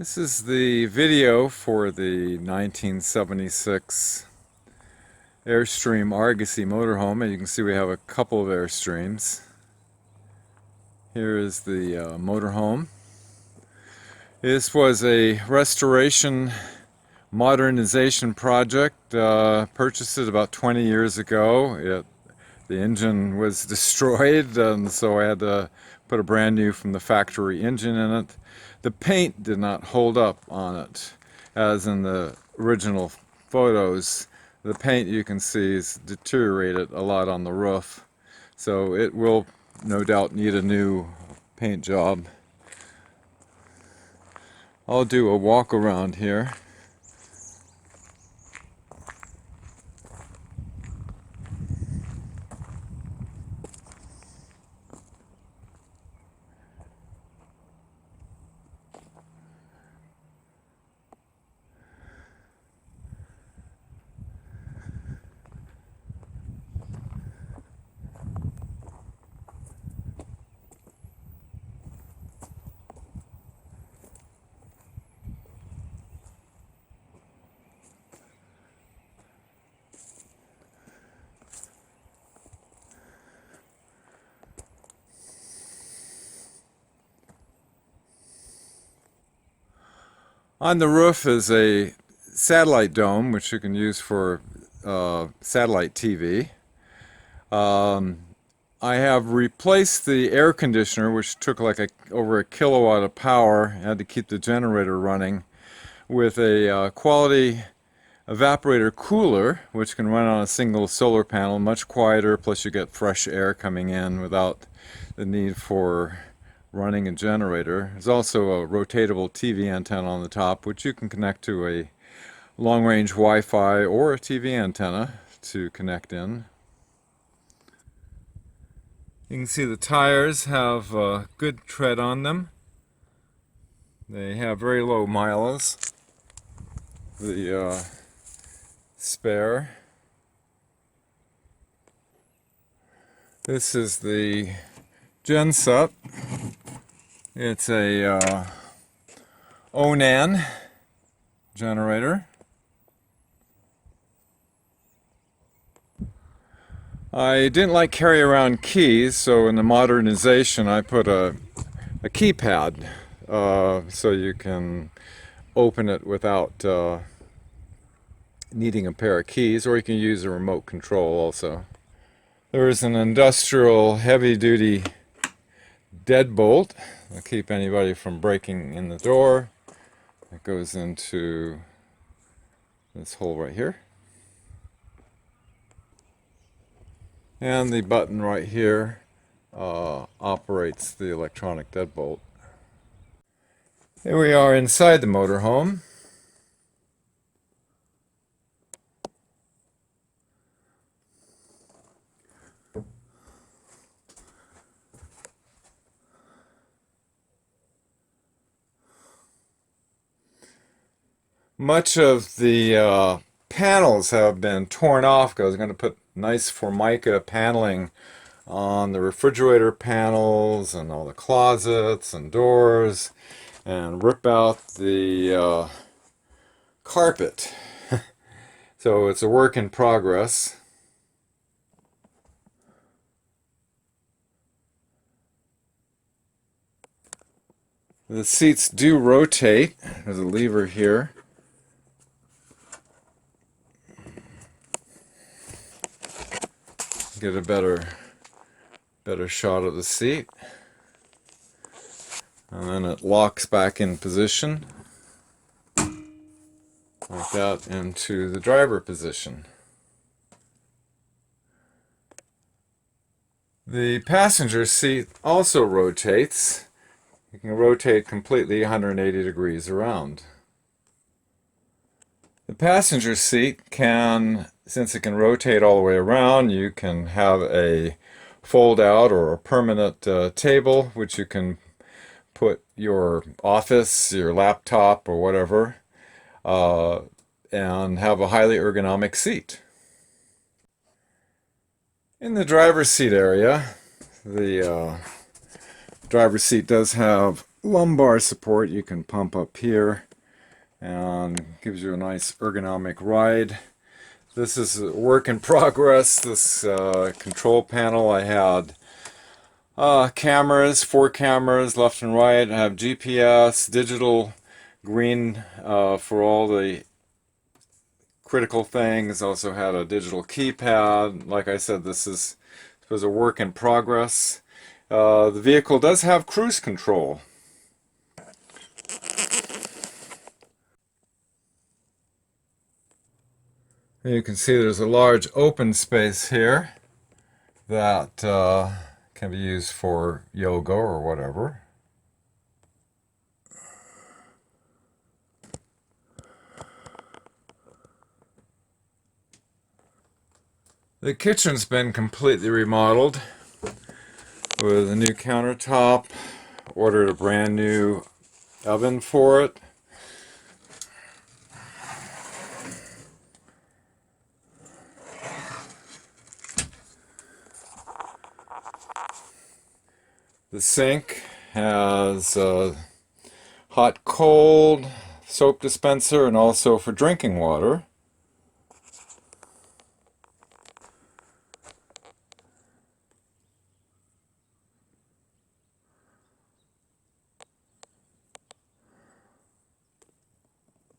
This is the video for the 1976 Airstream Argosy motorhome, and you can see we have a couple of Airstreams. Here is the motorhome. This was a restoration modernization project, purchased it about 20 years ago. The engine was destroyed, and so I had to put a brand new from the factory engine in it. The paint did not hold up on it, as in the original photos. The paint, you can see, is deteriorated a lot on the roof, so it will no doubt need a new paint job. I'll do a walk around here. On the roof is a satellite dome, which you can use for satellite TV. I have replaced the air conditioner, which took like over a kilowatt of power. I had to keep the generator running, with a quality evaporator cooler, which can run on a single solar panel, much quieter, plus you get fresh air coming in without the need for running a generator. There's also a rotatable TV antenna on the top, which you can connect to a long-range Wi-Fi or a TV antenna to connect in. You can see the tires have good tread on them. They have very low miles. The spare. This is the genset. It's a Onan generator. I didn't like carry around keys, so in the modernization I put a keypad so you can open it without needing a pair of keys, or you can use a remote control also. There is an industrial heavy-duty deadbolt to keep anybody from breaking in the door. It goes into this hole right here. And the button right here operates the electronic deadbolt. Here we are inside the motorhome. Much of the panels have been torn off because I was going to put nice Formica paneling on the refrigerator panels and all the closets and doors, and rip out the carpet. So it's a work in progress. The seats do rotate. There's a lever here. Get a better shot of the seat, and then it locks back in position like that into the driver position. The passenger seat also rotates. You can rotate completely 180 degrees around. The passenger seat can, since it can rotate all the way around, you can have a fold-out or a permanent table, which you can put your office, your laptop, or whatever, and have a highly ergonomic seat. In the driver's seat area, the driver's seat does have lumbar support you can pump up here and gives you a nice ergonomic ride. This is a work in progress. This control panel, I had cameras, 4 cameras left and right. I have GPS, digital green for all the critical things. Also had a digital keypad. Like I said, this was a work in progress. The vehicle does have cruise control. You can see there's a large open space here that can be used for yoga or whatever. The kitchen's been completely remodeled with a new countertop. Ordered a brand new oven for it. The sink has a hot cold soap dispenser and also for drinking water.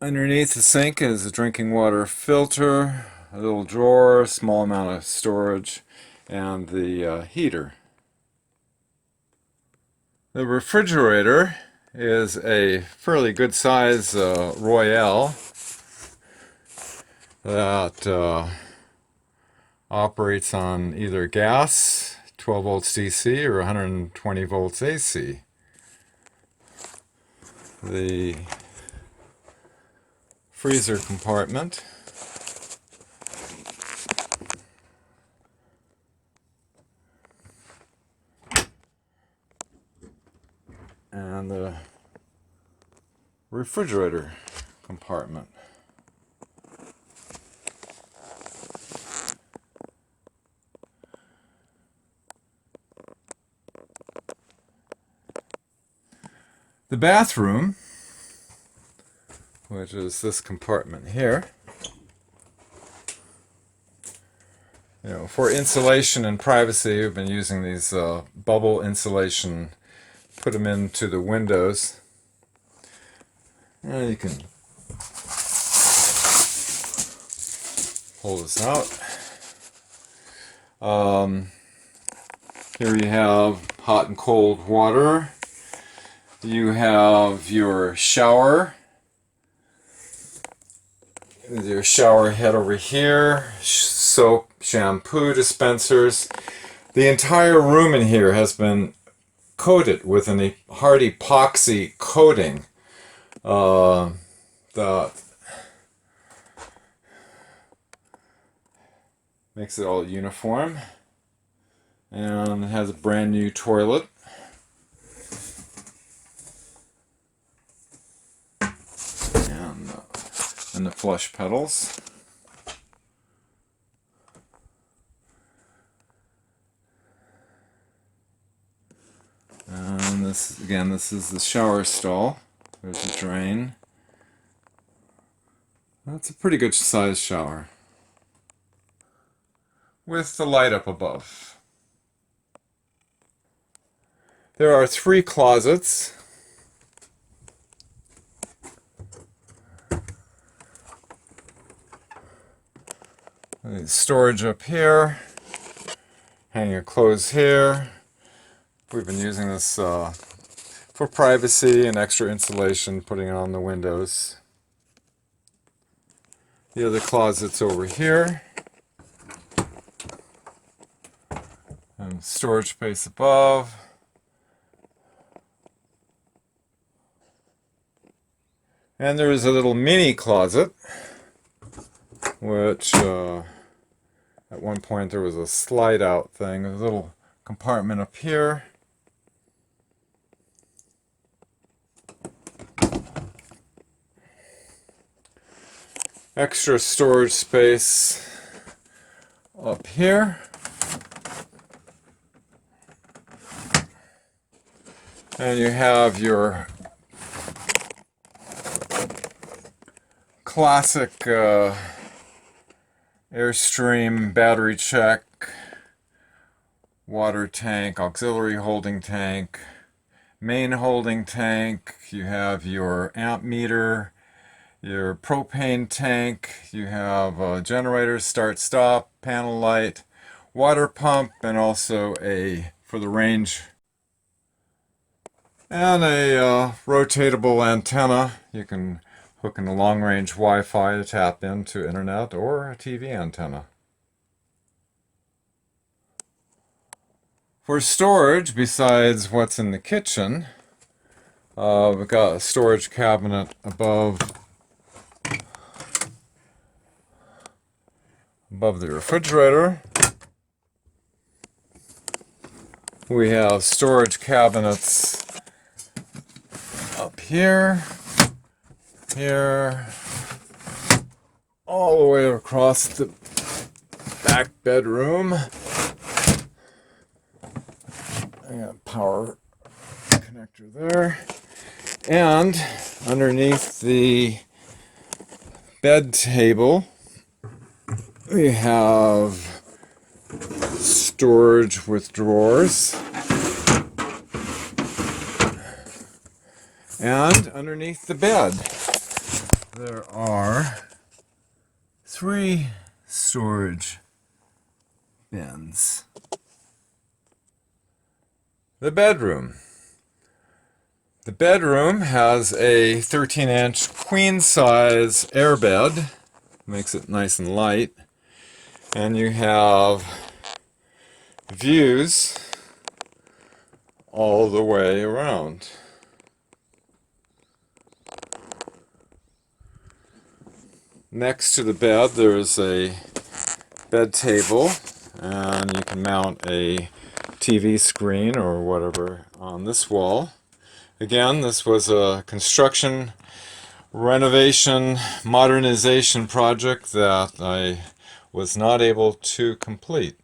Underneath the sink is a drinking water filter, a little drawer, small amount of storage, and the heater. The refrigerator is a fairly good size Royale that operates on either gas, 12 volts DC, or 120 volts AC. The freezer compartment and the refrigerator compartment. The bathroom, which is this compartment here, for insulation and privacy, we've been using these bubble insulation. Put them into the windows. And you can pull this out. Here you have hot and cold water. You have your shower. With your shower head over here. Soap, shampoo dispensers. The entire room in here has been coated with a hard epoxy coating that makes it all uniform, and it has a brand new toilet. And the flush pedals. And this is the shower stall. There's a drain. That's a pretty good sized shower. With the light up above. There are 3 closets. Storage up here. Hang your clothes here. We've been using this for privacy and extra insulation, putting it on the windows. The other closet's over here. And storage space above. And there's a little mini closet, which at one point there was a slide out thing. There's a little compartment up here. Extra storage space up here. And you have your classic Airstream battery check, water tank, auxiliary holding tank, main holding tank. You have your amp meter, your propane tank, you have a generator, start stop, panel light, water pump, and also a, for the range, and a rotatable antenna. You can hook in a long-range Wi-Fi to tap into internet, or a TV antenna. For storage, besides what's in the kitchen, we've got a storage cabinet above the refrigerator. We have storage cabinets up here, here, all the way across the back bedroom. I got a power connector there. And underneath the bed table, we have storage with drawers. And underneath the bed, there are 3 storage bins. The bedroom. The bedroom has a 13-inch queen-size airbed. Makes it nice and light. And you have views all the way around. Next to the bed, there's a bed table, and you can mount a TV screen or whatever on this wall. Again, this was a construction, renovation, modernization project that I was not able to complete.